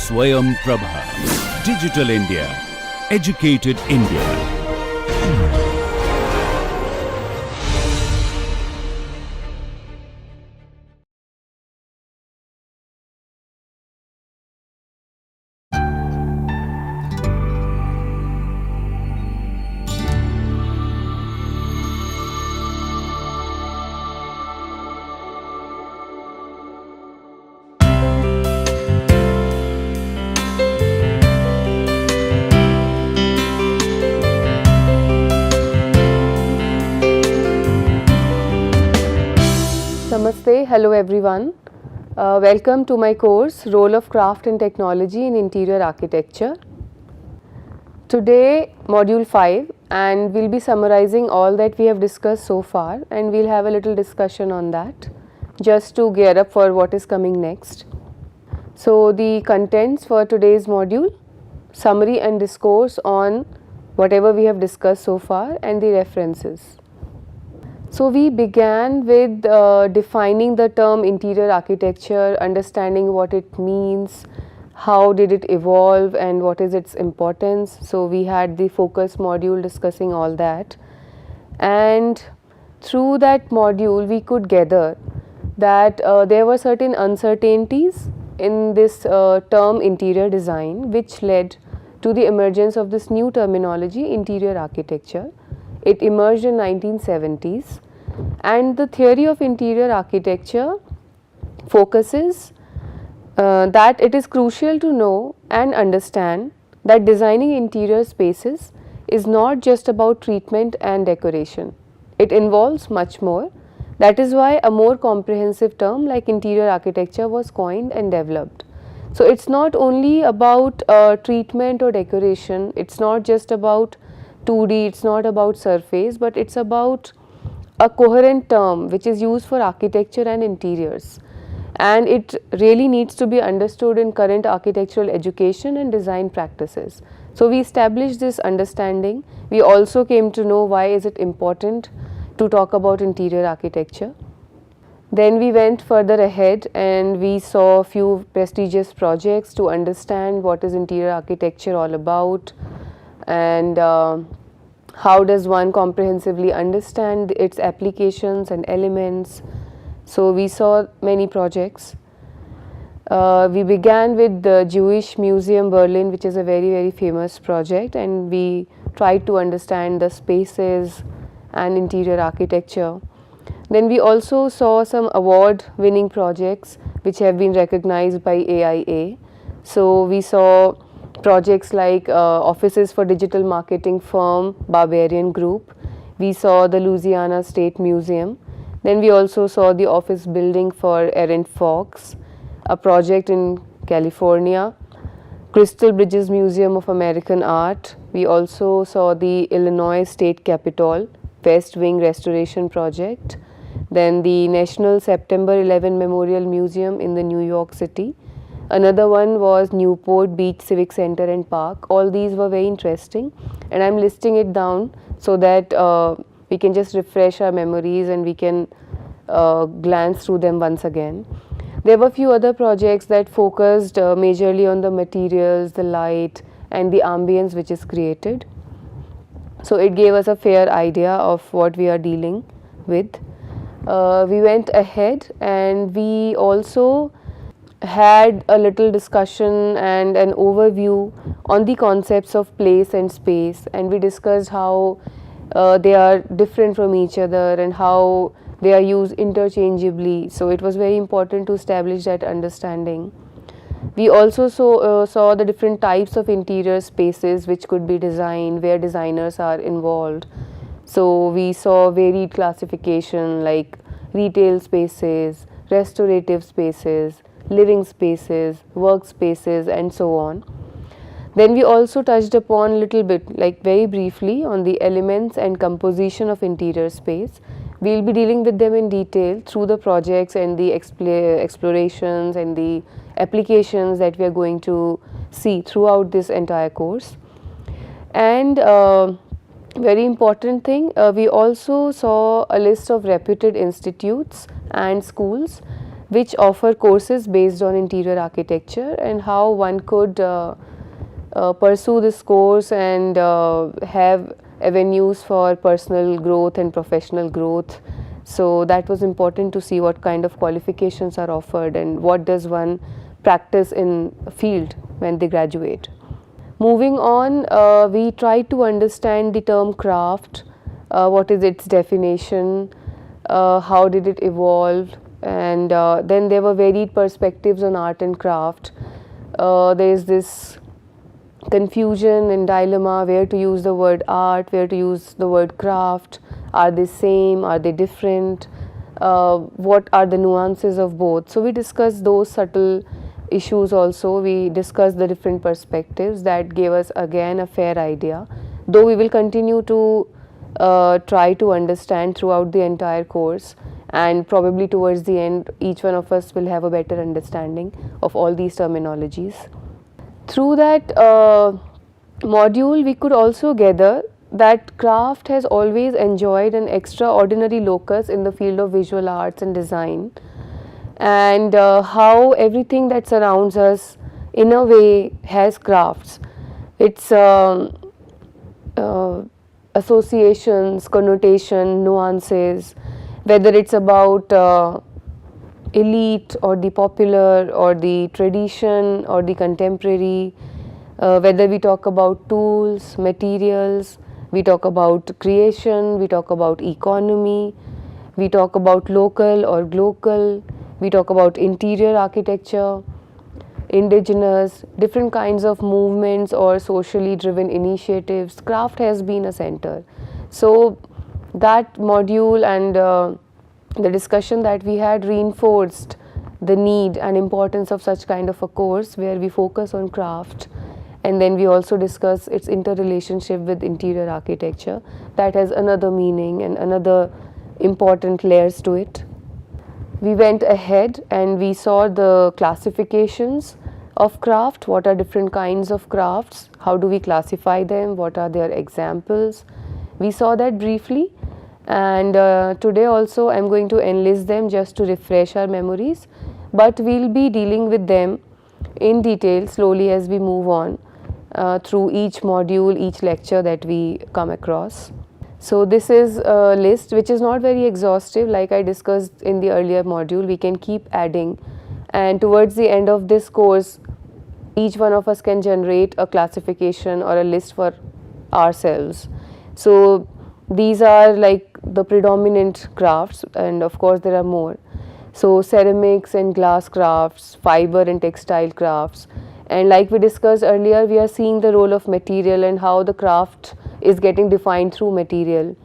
Swayam Prabha. Digital India. Educated India. Namaste, hello everyone. Welcome to my course Role of Craft and Technology in Interior Architecture. Today module 5, and we'll be summarizing all that we have discussed so far, and we'll have a little discussion on that just to gear up for what is coming next. So the contents for today's module: summary and discourse on whatever we have discussed so far and the references. So we began with defining the term interior architecture, understanding what it means, how did it evolve and what is its importance. So we had the focus module discussing all that, and through that module we could gather that there were certain uncertainties in this term interior design, which led to the emergence of this new terminology interior architecture. It emerged in 1970s, and the theory of interior architecture focuses that it is crucial to know and understand that designing interior spaces is not just about treatment and decoration. It involves much more. That is why a more comprehensive term like interior architecture was coined and developed. So it's not only about treatment or decoration, it's not just about 2D, it's not about surface, but it's about a coherent term which is used for architecture and interiors, and it really needs to be understood in current architectural education and design practices. So we established this understanding. We also came to know why is it important to talk about interior architecture. Then we went further ahead and we saw a few prestigious projects to understand what is interior architecture all about, and how does one comprehensively understand its applications and elements. So we saw many projects. We began with the Jewish Museum Berlin, which is a very famous project, and we tried to understand the spaces and interior architecture. Then we also saw some award winning projects which have been recognized by AIA. So we saw projects like offices for digital marketing firm Barbarian Group. We saw the Louisiana State Museum. Then we also saw the office building for Errant Fox, a project in California, Crystal Bridges Museum of American Art. We also saw the Illinois State Capitol West Wing Restoration Project, then the National September 11 Memorial Museum in the New York City. Another one was Newport Beach Civic Center and Park. All these were very interesting, and I'm listing it down so that we can just refresh our memories and we can glance through them once again. There were a few other projects that focused majorly on the materials, the light and the ambience which is created. So it gave us a fair idea of what we are dealing with. We went ahead and we also had a little discussion and an overview on the concepts of place and space, and we discussed how they are different from each other and how they are used interchangeably. So it was very important to establish that understanding. We also saw the different types of interior spaces which could be designed, where designers are involved. So we saw varied classification like retail spaces, restorative spaces, living spaces, workspaces and so on. Then we also touched upon a little bit, like very briefly, on the elements and composition of interior space. We will be dealing with them in detail through the projects and the explorations and the applications that we are going to see throughout this entire course. And very important thing, we also saw a list of reputed institutes and schools which offer courses based on interior architecture, and how one could pursue this course and have avenues for personal growth and professional growth. So that was important to see what kind of qualifications are offered and what does one practice in field when they graduate. Moving on, we tried to understand the term craft, what is its definition, how did it evolve, and then there were varied perspectives on art and craft. There is this confusion and dilemma where to use the word art, where to use the word craft, are they same, are they different, what are the nuances of both. So we discussed those subtle issues also. We discussed the different perspectives that gave us again a fair idea, though we will continue to try to understand throughout the entire course, and probably towards the end each one of us will have a better understanding of all these terminologies. Through that module, we could also gather that craft has always enjoyed an extraordinary locus in the field of visual arts and design, and how everything that surrounds us in a way has crafts. Its associations, connotation, nuances, whether it's about elite or the popular or the tradition or the contemporary, whether we talk about tools, materials, we talk about creation, we talk about economy, we talk about local or global, we talk about interior architecture, indigenous, different kinds of movements or socially driven initiatives. Craft has been a center. So that module and the discussion that we had reinforced the need and importance of such kind of a course where we focus on craft, and then we also discuss its interrelationship with interior architecture. That has another meaning and another important layers to it. We went ahead and we saw the classifications of craft, what are different kinds of crafts, how do we classify them, what are their examples. We saw that briefly, and today also I am going to enlist them just to refresh our memories, but we will be dealing with them in detail slowly as we move on through each module, each lecture that we come across. So this is a list which is not very exhaustive, like I discussed in the earlier module. We can keep adding, and towards the end of this course each one of us can generate a classification or a list for ourselves. So these are like the predominant crafts, and of course there are more. So ceramics and glass crafts, fiber and textile crafts, and like we discussed earlier, we are seeing the role of material and how the craft is getting defined through material.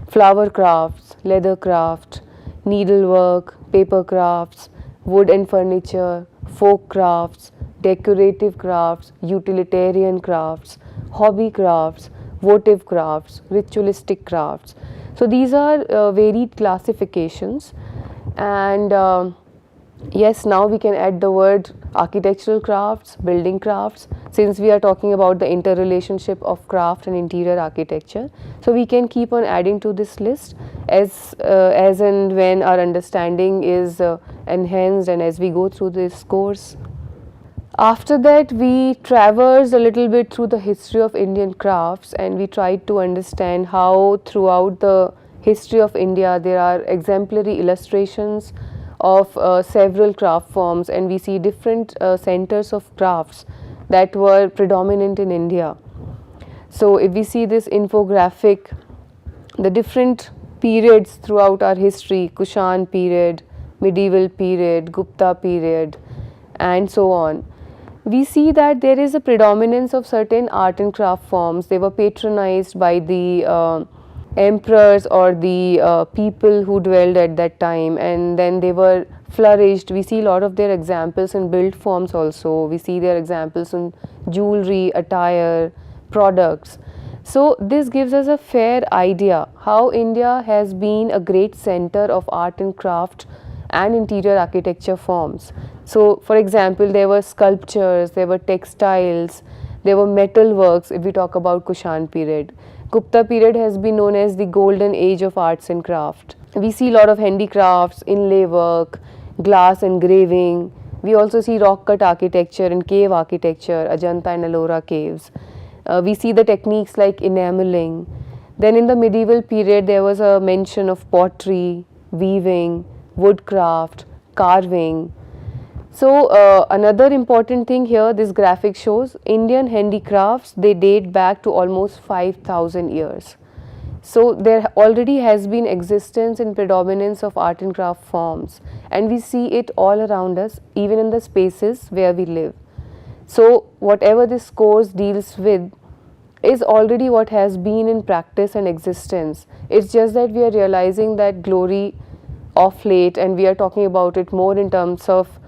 Flower crafts, leather craft, needlework, paper crafts, wood and furniture, folk crafts, decorative crafts, utilitarian crafts, hobby crafts, votive crafts, ritualistic crafts. So these are varied classifications, and yes, now we can add the word architectural crafts, building crafts, since we are talking about the interrelationship of craft and interior architecture. So we can keep on adding to this list as and when our understanding is enhanced and as we go through this course. After that, we traversed a little bit through the history of Indian crafts, and we tried to understand how throughout the history of India there are exemplary illustrations of several craft forms, and we see different centers of crafts that were predominant in India. So if we see this infographic, the different periods throughout our history, Kushan period, medieval period, Gupta period, and so on, we see that there is a predominance of certain art and craft forms. They were patronized by the emperors or the people who dwelled at that time, and then they were flourished. We see a lot of their examples in built forms also. We see their examples in jewelry, attire, products. So this gives us a fair idea how India has been a great center of art and craft and interior architecture forms. So for example, there were sculptures, there were textiles, there were metal works if we talk about Kushan period. Gupta period has been known as the golden age of arts and craft. We see a lot of handicrafts, inlay work, glass engraving. We also see rock cut architecture and cave architecture, Ajanta and Ellora caves. We see the techniques like enameling. Then in the medieval period there was a mention of pottery, weaving, woodcraft, carving. So another important thing here, this graphic shows Indian handicrafts, they date back to almost 5,000 years. So there already has been existence and predominance of art and craft forms, and we see it all around us, even in the spaces where we live. So whatever this course deals with is already what has been in practice and existence. It's just that we are realizing that glory of late, and we are talking about it more in terms of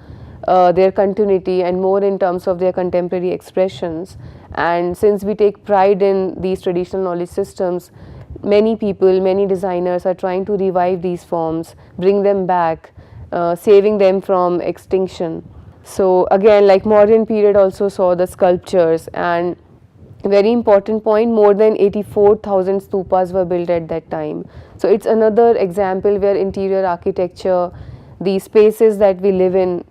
their continuity and more in terms of their contemporary expressions. And since we take pride in these traditional knowledge systems, many people, many designers are trying to revive these forms, bring them back, saving them from extinction. So again, like modern period also saw the sculptures, and very important point, more than 84,000 stupas were built at that time. So it's another example where interior architecture, the spaces that we live in,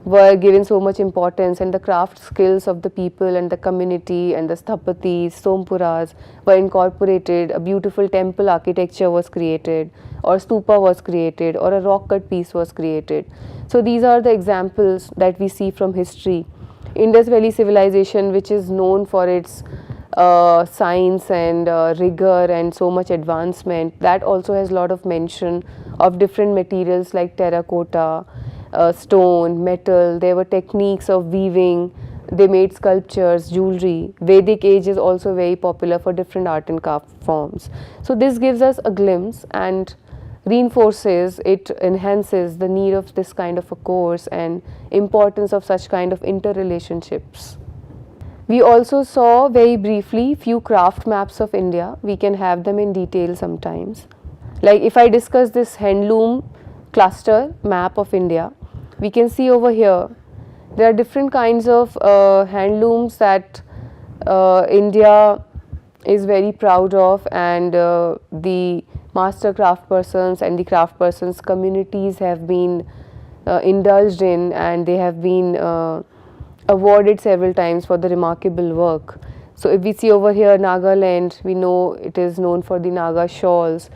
were given so much importance, and the craft skills of the people and the community and the sthapatis, sompuras were incorporated. A beautiful temple architecture was created, or stupa was created, or a rock cut piece was created. So these are the examples that we see from history. Indus Valley civilization, which is known for its science and rigor and so much advancement, that also has a lot of mention of different materials like terracotta, stone, metal. There were techniques of weaving, they made sculptures, jewelry. Vedic age is also very popular for different art and craft forms. So this gives us a glimpse and reinforces, it enhances the need of this kind of a course and importance of such kind of interrelationships. We also saw very briefly few craft maps of India. We can have them in detail sometimes. Like if I discuss this handloom cluster map of India, we can see over here there are different kinds of handlooms that India is very proud of, and the master craft persons and the craft persons communities have been indulged in, and they have been awarded several times for the remarkable work. So if we see over here Nagaland, we know it is known for the Naga shawls.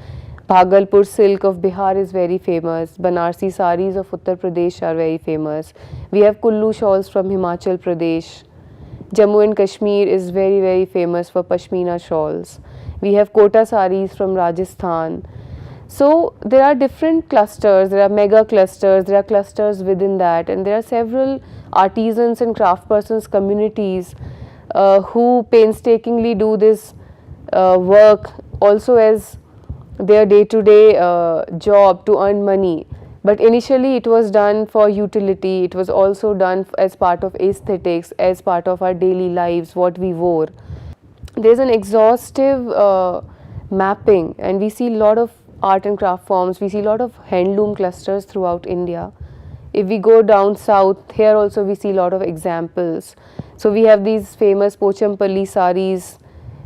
Bhagalpur silk of Bihar is very famous. Banarsi saris of Uttar Pradesh are very famous. We have Kullu shawls from Himachal Pradesh. Jammu and Kashmir is very famous for Pashmina shawls. We have Kota saris from Rajasthan. So there are different clusters, there are mega clusters, there are clusters within that, and there are several artisans and craftspersons communities who painstakingly do this work also as their day-to-day job to earn money. But initially it was done for utility, it was also done as part of aesthetics, as part of our daily lives, what we wore. There is an exhaustive mapping, and we see a lot of art and craft forms, we see a lot of handloom clusters throughout India. If we go down south, here also we see a lot of examples. So we have these famous Pochampalli saris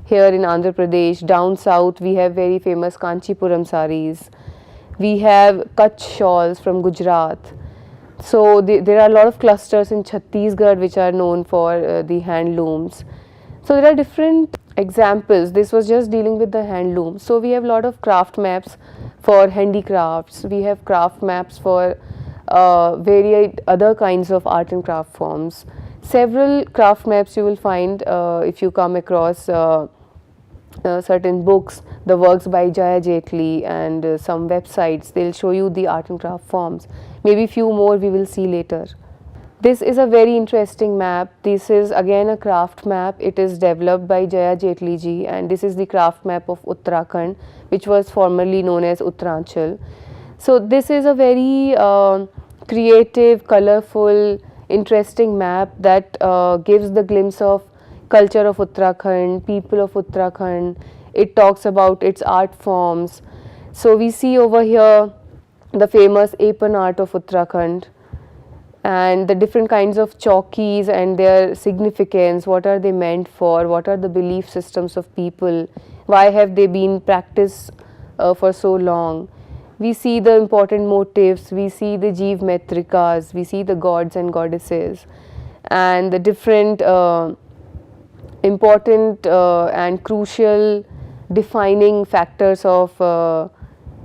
here in Andhra Pradesh. Down south we have very famous Kanchipuram saris. We have Kutch shawls from Gujarat. So there are a lot of clusters in Chhattisgarh which are known for the handlooms. So there are different examples. This was just dealing with the handloom. So we have a lot of craft maps for handicrafts. We have craft maps for various other kinds of art and craft forms. Several craft maps you will find if you come across certain books, the works by Jaya Jetli, and some websites, they'll show you the art and craft forms. Maybe few more we will see later. This is a very interesting map. This is again a craft map. It is developed by Jaya Jetli ji, and this is the craft map of Uttarakhand, which was formerly known as Uttaranchal. So this is a very creative, colorful, interesting map that gives the glimpse of culture of Uttarakhand, people of Uttarakhand. It talks about its art forms. So we see over here the famous Apan art of Uttarakhand, and the different kinds of chowkis and their significance, what are they meant for, what are the belief systems of people, why have they been practiced for so long. We see the important motifs, we see the Jeev metrikas, we see the gods and goddesses, and the different important and crucial defining factors of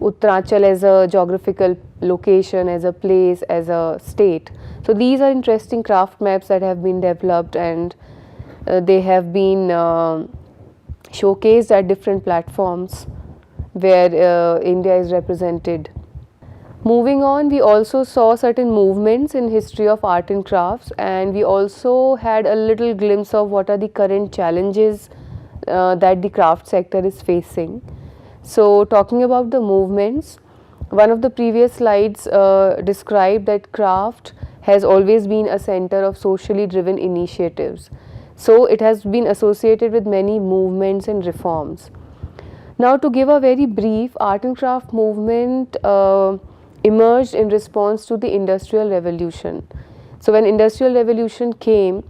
Uttarachal as a geographical location, as a place, as a state. So these are interesting craft maps that have been developed, and they have been showcased at different platforms where India is represented. Moving on, we also saw certain movements in history of art and crafts, and we also had a little glimpse of what are the current challenges that the craft sector is facing. So talking about the movements, one of the previous slides described that craft has always been a center of socially driven initiatives. So it has been associated with many movements and reforms. Now, to give a very brief, art and craft movement emerged in response to the Industrial Revolution. So when Industrial Revolution came,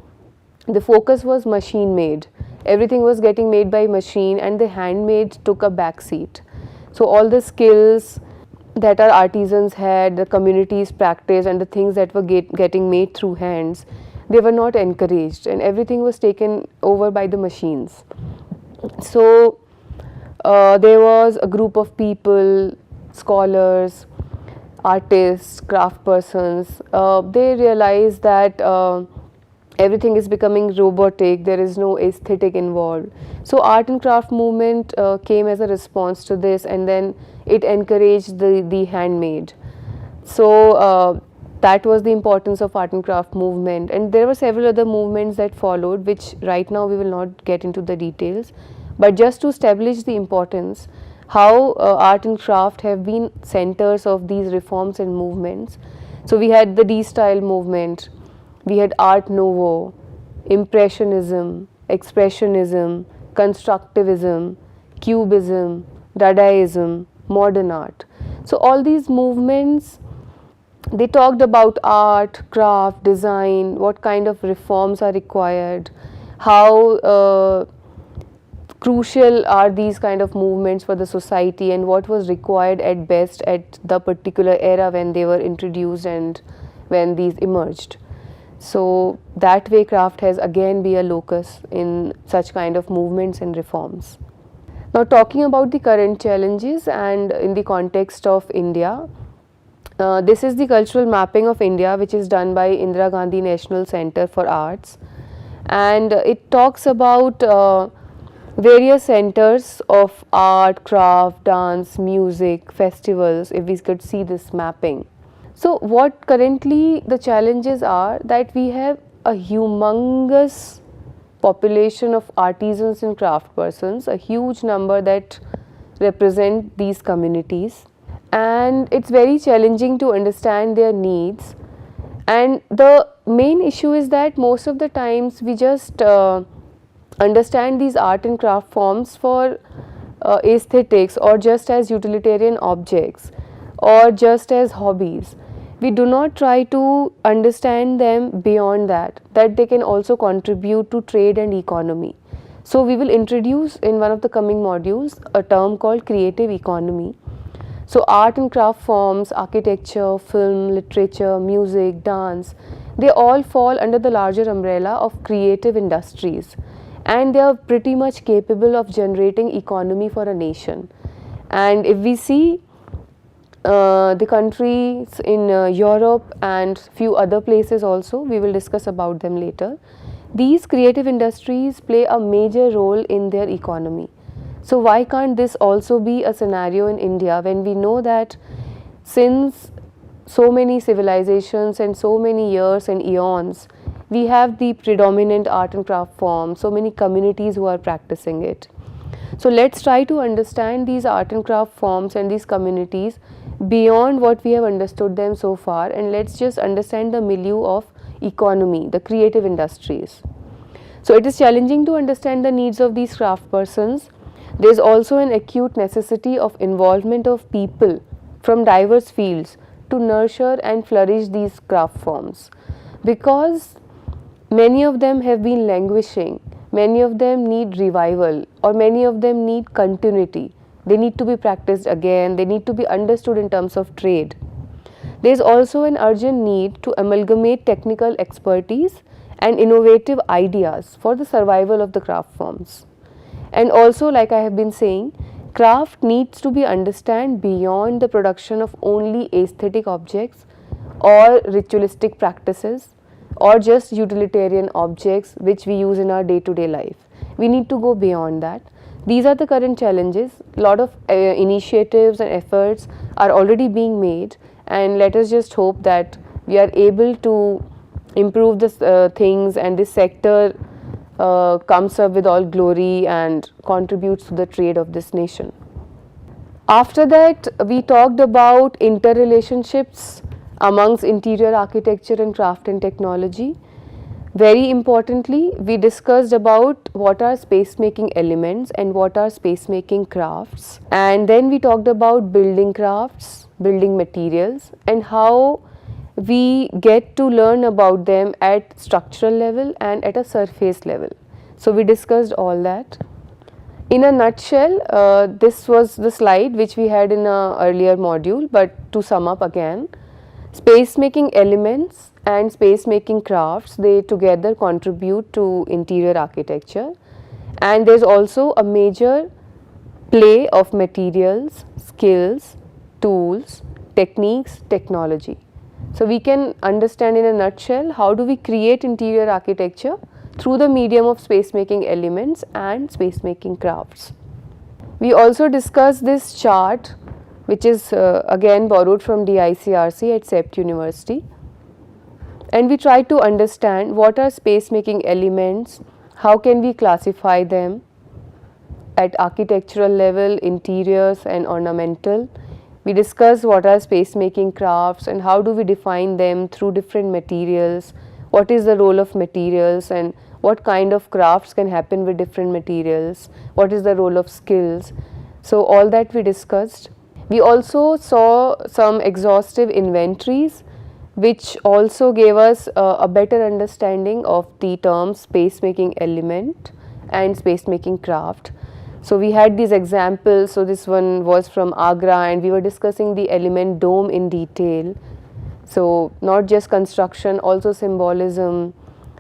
the focus was machine made. Everything was getting made by machine, and the handmade took a back seat. So all the skills that our artisans had, the communities practiced, and the things that were getting made through hands, they were not encouraged, and everything was taken over by the machines. So there was a group of people, scholars, artists, craft persons, they realized that everything is becoming robotic, there is no aesthetic involved. So art and craft movement came as a response to this, and then it encouraged the handmade. So that was the importance of art and craft movement, and there were several other movements that followed, which right now we will not get into the details, but just to establish the importance, how art and craft have been centers of these reforms and movements. So we had the D-style movement, we had Art Nouveau, Impressionism, Expressionism, Constructivism, Cubism, Dadaism, Modern art. So all these movements, they talked about art, craft, design, what kind of reforms are required, how crucial are these kind of movements for the society, and what was required at best at the particular era when they were introduced and when these emerged. So that way craft has again been a locus in such kind of movements and reforms. Now talking about the current challenges and in the context of India, this is the cultural mapping of India, which is done by Indira Gandhi National Center for Arts, and it talks about various centers of art, craft, dance, music, festivals, if we could see this mapping. So what currently the challenges are that we have a humongous population of artisans and craft persons, a huge number that represent these communities, and it's very challenging to understand their needs. And the main issue is that most of the times we just understand these art and craft forms for aesthetics, or just as utilitarian objects, or just as hobbies. We do not try to understand them beyond that they can also contribute to trade and economy. So we will introduce in one of the coming modules a term called creative economy. So art and craft forms, architecture, film, literature, music, dance, they all fall under the larger umbrella of creative industries, and they are pretty much capable of generating economy for a nation. And if we see the countries in Europe and few other places also, we will discuss about them later, these creative industries play a major role in their economy. So why can't this also be a scenario in India, when we know that since so many civilizations and so many years and eons, we have the predominant art and craft form, so many communities who are practicing it. So let's try to understand these art and craft forms and these communities beyond what we have understood them so far, and let's just understand the milieu of economy, the creative industries. So it is challenging to understand the needs of these craft persons. There is also an acute necessity of involvement of people from diverse fields to nurture and flourish these craft forms, because many of them have been languishing, many of them need revival, or many of them need continuity They need to be practiced again, they need to be understood in terms of trade. There is also an urgent need to amalgamate technical expertise and innovative ideas for the survival of the craft forms. And also, like I have been saying, craft needs to be understood beyond the production of only aesthetic objects or ritualistic practices or just utilitarian objects which we use in our day-to-day life. We need to go beyond that. These are the current challenges. A lot of initiatives and efforts are already being made, and let us just hope that we are able to improve this things, and this sector comes up with all glory and contributes to the trade of this nation. After that, we talked about interrelationships amongst interior architecture and craft and technology. Very importantly, we discussed about what are space making elements and what are space making crafts, and then we talked about building crafts, building materials, and how we get to learn about them at structural level and at a surface level. So we discussed all that. In a nutshell, this was the slide which we had in an earlier module, but to sum up again, space making elements and space making crafts, they together contribute to interior architecture, and there is also a major play of materials, skills, tools, techniques, technology. So we can understand in a nutshell how do we create interior architecture through the medium of space making elements and space making crafts. We also discussed this chart, which is again borrowed from DICRC at CEPT University, and we try to understand what are space making elements, how can we classify them at architectural level, interiors and ornamental. We discussed what are space making crafts and how do we define them through different materials, what is the role of materials and what kind of crafts can happen with different materials, what is the role of skills. So all that we discussed. We also saw some exhaustive inventories which also gave us a better understanding of the terms space making element and space making craft. So we had these examples. So this one was from Agra, and we were discussing the element dome in detail. So not just construction, also symbolism,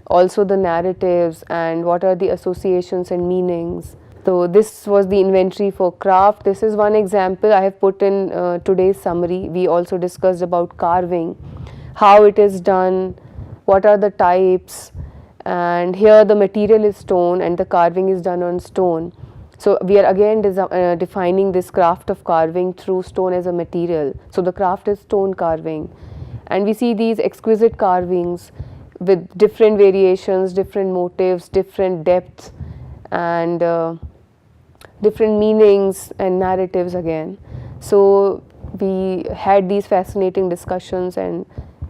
also the narratives and what are the associations and meanings. So this was the inventory for craft. This is one example I have put in today's summary. We also discussed about carving, how it is done, what are the types, and here the material is stone and the carving is done on stone. So we are again defining this craft of carving through stone as a material. So the craft is stone carving, and we see these exquisite carvings with different variations, different motifs, different depths and different meanings and narratives again. So we had these fascinating discussions, and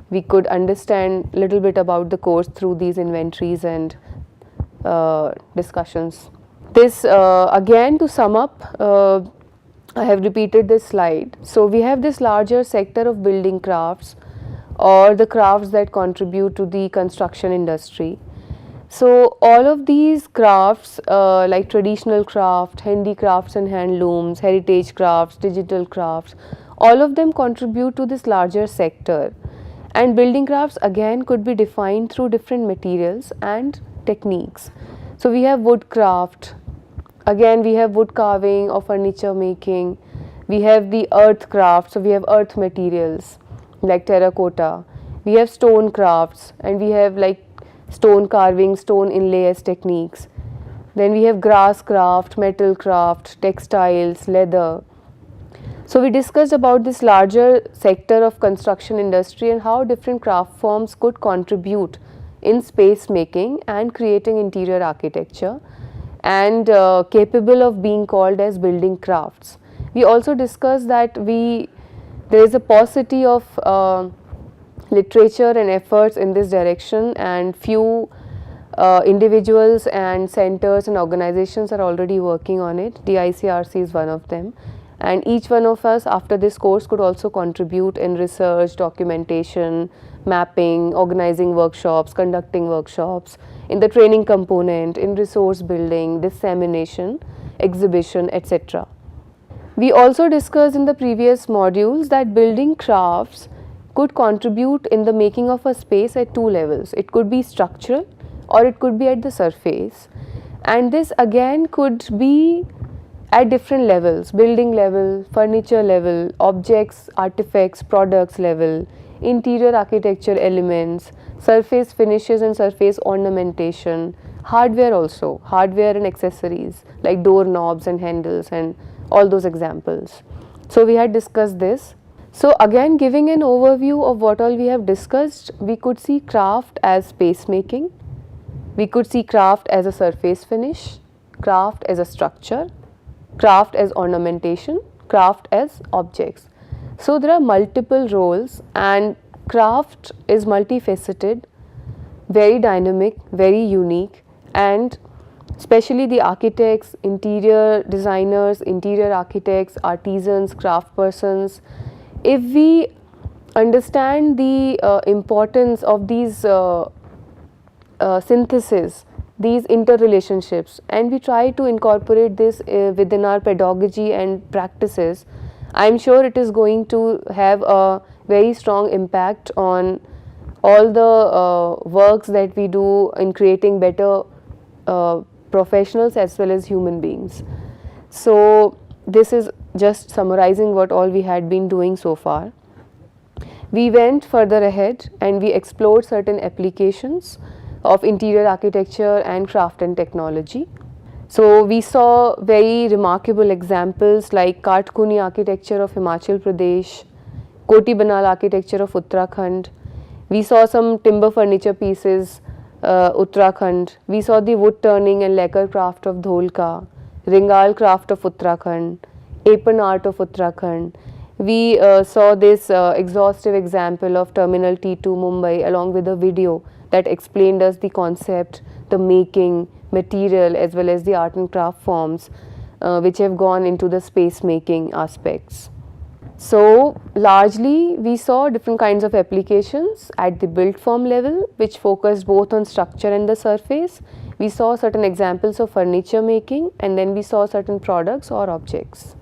we could understand a little bit about the course through these inventories and discussions. This again, to sum up, I have repeated this slide. So we have this larger sector of building crafts or the crafts that contribute to the construction industry. So all of these crafts like traditional craft, handicrafts and handlooms, heritage crafts, digital crafts, all of them contribute to this larger sector. And building crafts again could be defined through different materials and techniques. So we have woodcraft, again we have wood carving or furniture making. We have the earth craft, so we have earth materials like terracotta. We have stone crafts, and we have like stone carving, stone inlay as techniques. Then we have grass craft, metal craft, textiles, leather. So we discussed about this larger sector of construction industry and how different craft forms could contribute in space making and creating interior architecture, and capable of being called as building crafts. We also discussed that there is a paucity of literature and efforts in this direction, and few individuals and centers and organizations are already working on it. DICRC is one of them, and each one of us after this course could also contribute in research, documentation, mapping, organizing workshops, conducting workshops, in the training component, in resource building, dissemination, exhibition, etc. We also discussed in the previous modules that building crafts could contribute in the making of a space at two levels. It could be structural or it could be at the surface, and this again could be at different levels: building level, furniture level, objects, artifacts, products level, interior architecture elements, surface finishes and surface ornamentation, hardware also, hardware and accessories like door knobs and handles and all those examples. So we had discussed this. So again, giving an overview of what all we have discussed, we could see craft as space making, we could see craft as a surface finish, craft as a structure, craft as ornamentation, craft as objects. So there are multiple roles, and craft is multifaceted, very dynamic, very unique, and especially the architects, interior designers, interior architects, artisans, craft persons, if we understand the importance of these synthesis, these interrelationships, and we try to incorporate this within our pedagogy and practices, I am sure it is going to have a very strong impact on all the works that we do in creating better professionals as well as human beings. So this is just summarizing what all we had been doing so far. We went further ahead and we explored certain applications of interior architecture and craft and technology. So we saw very remarkable examples like Kathkuni architecture of Himachal Pradesh, Koti Banal architecture of Uttarakhand. We saw some timber furniture pieces, Uttarakhand. We saw the wood turning and lacquer craft of Dholka, Ringal craft of Uttarakhand, apron art of Uttarakhand. We saw this exhaustive example of Terminal T2 Mumbai along with a video that explained us the concept, the making, material as well as the art and craft forms which have gone into the space making aspects. So largely we saw different kinds of applications at the built form level which focused both on structure and the surface. We saw certain examples of furniture making, and then we saw certain products or objects.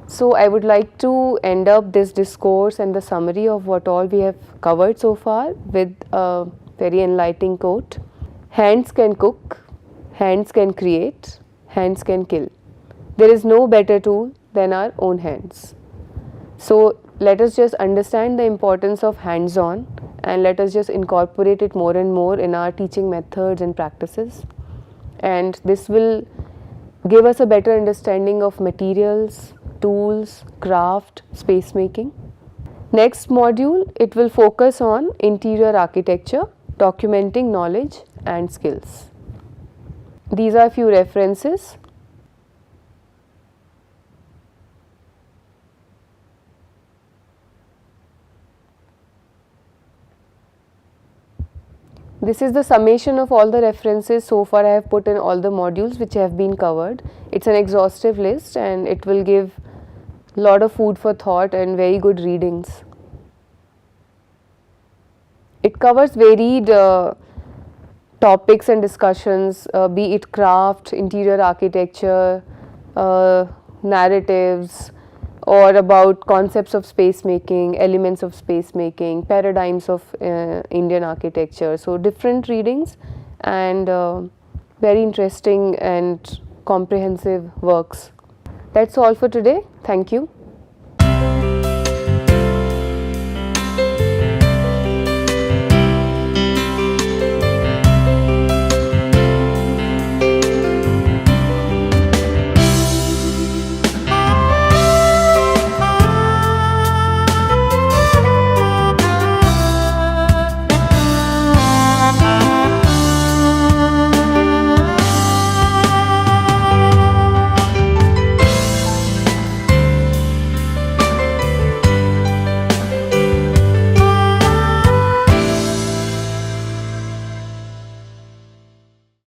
So I would like to end up this discourse and the summary of what all we have covered so far with a very enlightening quote: hands can cook, hands can create, hands can kill. There is no better tool than our own hands. So let us just understand the importance of hands-on, and let us just incorporate it more and more in our teaching methods and practices. And this will give us a better understanding of materials, tools, craft, space making. Next module, it will focus on interior architecture, documenting knowledge and skills. These are few references. This is the summation of all the references so far I have put in all the modules which have been covered. It's an exhaustive list and it will give a lot of food for thought and very good readings. It covers varied topics and discussions, be it craft, interior architecture, narratives, or about concepts of space making, elements of space making, paradigms of Indian architecture. So different readings and very interesting and comprehensive works. That's all for today. Thank you.